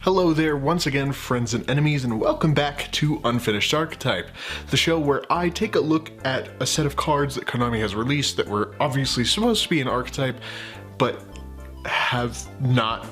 Hello there once again, friends and enemies, and welcome back to Unfinished Archetype, the show where I take a look at a set of cards that Konami has released that were obviously supposed to be an archetype, but have not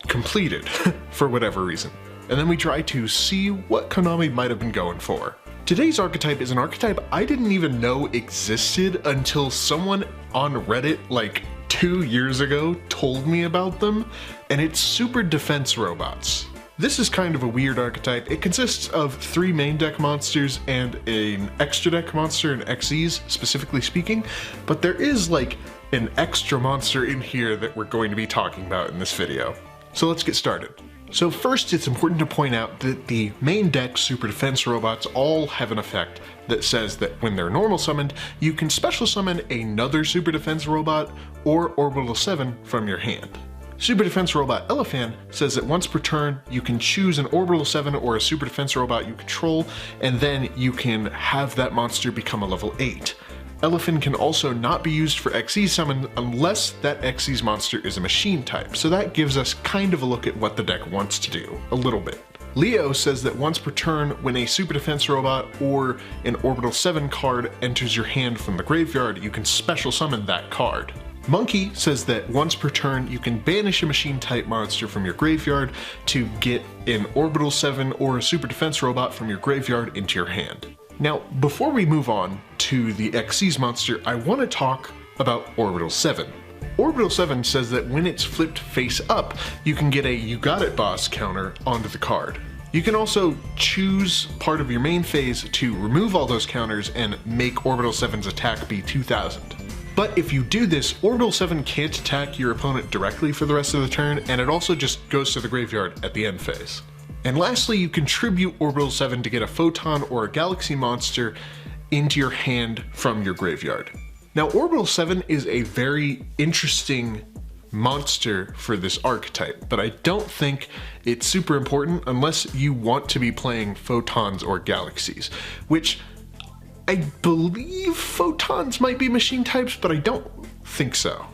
completed for whatever reason. And then we try to see what Konami might have been going for. Today's archetype is an archetype I didn't even know existed until someone on Reddit like 2 years ago told me about them, and it's Super Defense Robots. This is kind of a weird archetype. It consists of 3 main deck monsters and an extra deck monster and XEs, specifically speaking, but there is like an extra monster in here that we're going to be talking about in this video. So let's get started. So first, it's important to point out that the main deck Super Defense Robots all have an effect that says that when they're normal summoned, you can special summon another Super Defense Robot or Orbital 7 from your hand. Super Defense Robot Elephant says that once per turn, you can choose an Orbital 7 or a Super Defense Robot you control, and then you can have that monster become a level 8. Elephant can also not be used for XE summon unless that XE's monster is a machine type, so that gives us kind of a look at what the deck wants to do, a little bit. Leo says that once per turn, when a Super Defense Robot or an Orbital 7 card enters your hand from the graveyard, you can special summon that card. Monkey says that once per turn, you can banish a machine type monster from your graveyard to get an Orbital 7 or a Super Defense Robot from your graveyard into your hand. Now, before we move on to the XE's monster, I want to talk about Orbital 7. Orbital 7 says that when it's flipped face up, you can get a You Got It Boss counter onto the card. You can also choose part of your main phase to remove all those counters and make Orbital 7's attack be 2000. But if you do this, Orbital 7 can't attack your opponent directly for the rest of the turn, and it also just goes to the graveyard at the end phase. And lastly, you contribute Orbital 7 to get a Photon or a Galaxy monster into your hand from your graveyard. Now, Orbital 7 is a very interesting monster for this archetype, but I don't think it's super important unless you want to be playing Photons or Galaxies, which I believe Photons might be machine types, but I don't think so.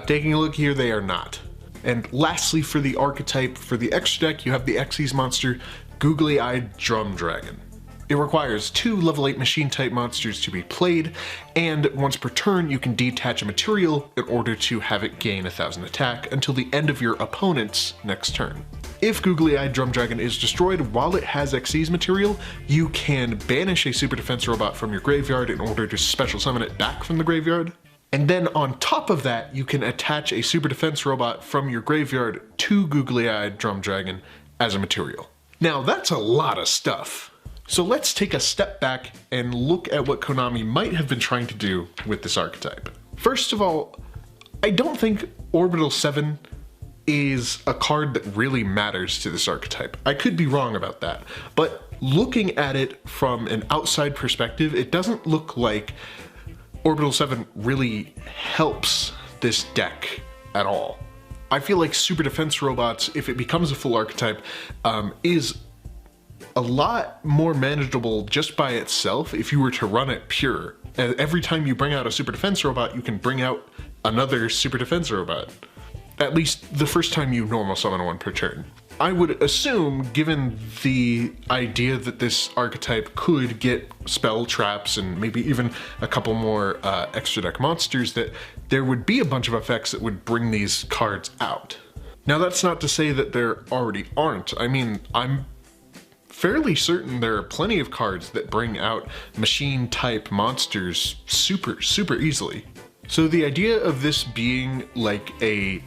Taking a look here, they are not. And lastly, for the archetype, for the extra deck, you have the XE's monster, Googly Eyed Drum Dragon. It requires 2 level 8 machine type monsters to be played, and once per turn, you can detach a material in order to have it gain 1000 attack until the end of your opponent's next turn. If Googly Eyed Drum Dragon is destroyed while it has XE's material, you can banish a Super Defense Robot from your graveyard in order to special summon it back from the graveyard. And then on top of that, you can attach a Super Defense Robot from your graveyard to Googly Eyed Drum Dragon as a material. Now that's a lot of stuff. So let's take a step back and look at what Konami might have been trying to do with this archetype. First of all, I don't think Orbital 7 is a card that really matters to this archetype. I could be wrong about that, but looking at it from an outside perspective, it doesn't look like Orbital 7 really helps this deck at all. I feel like Super Defense Robots, if it becomes a full archetype, is a lot more manageable just by itself if you were to run it pure. Every time you bring out a Super Defense Robot, you can bring out another Super Defense Robot. At least the first time you normal summon one per turn. I would assume, given the idea that this archetype could get spell traps and maybe even a couple more extra deck monsters, that there would be a bunch of effects that would bring these cards out. Now that's not to say that there already aren't. I mean, I'm fairly certain there are plenty of cards that bring out machine type monsters super easily. So the idea of this being like a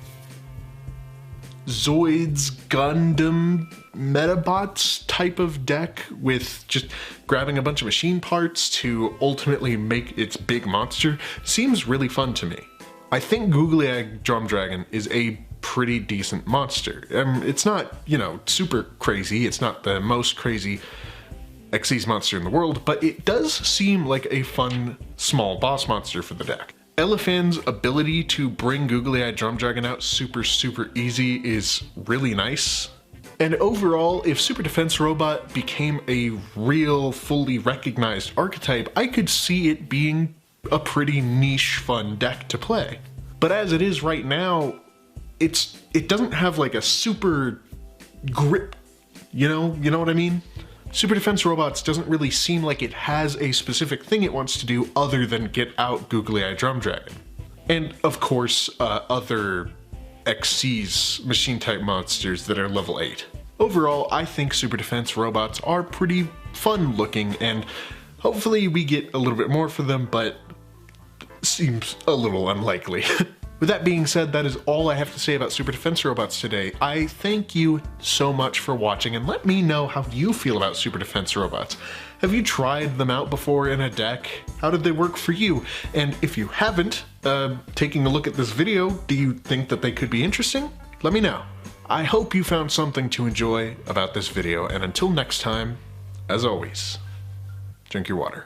Zoids Gundam Metabots type of deck with just grabbing a bunch of machine parts to ultimately make its big monster seems really fun to me. I think Googly Eyed Drum Dragon is a pretty decent monster. It's not, super crazy. It's not the most crazy XE's monster in the world, but it does seem like a fun small boss monster for the deck. Elephant's ability to bring Googly Eyed Drum Dragon out super easy is really nice. And overall, if Super Defense Robot became a real, fully recognized archetype, I could see it being a pretty niche, fun deck to play. But as it is right now, it doesn't have like a super grip. You know what I mean? Super Defense Robots doesn't really seem like it has a specific thing it wants to do other than get out Googly Eye Drum Dragon. And of course, other XC's machine type monsters that are level 8. Overall, I think Super Defense Robots are pretty fun looking, and hopefully we get a little bit more for them, but seems a little unlikely. With that being said, that is all I have to say about Super Defense Robots today. I thank you so much for watching, and let me know how you feel about Super Defense Robots. Have you tried them out before in a deck? How did they work for you? And if you haven't, taking a look at this video, do you think that they could be interesting? Let me know. I hope you found something to enjoy about this video, and until next time, as always, drink your water.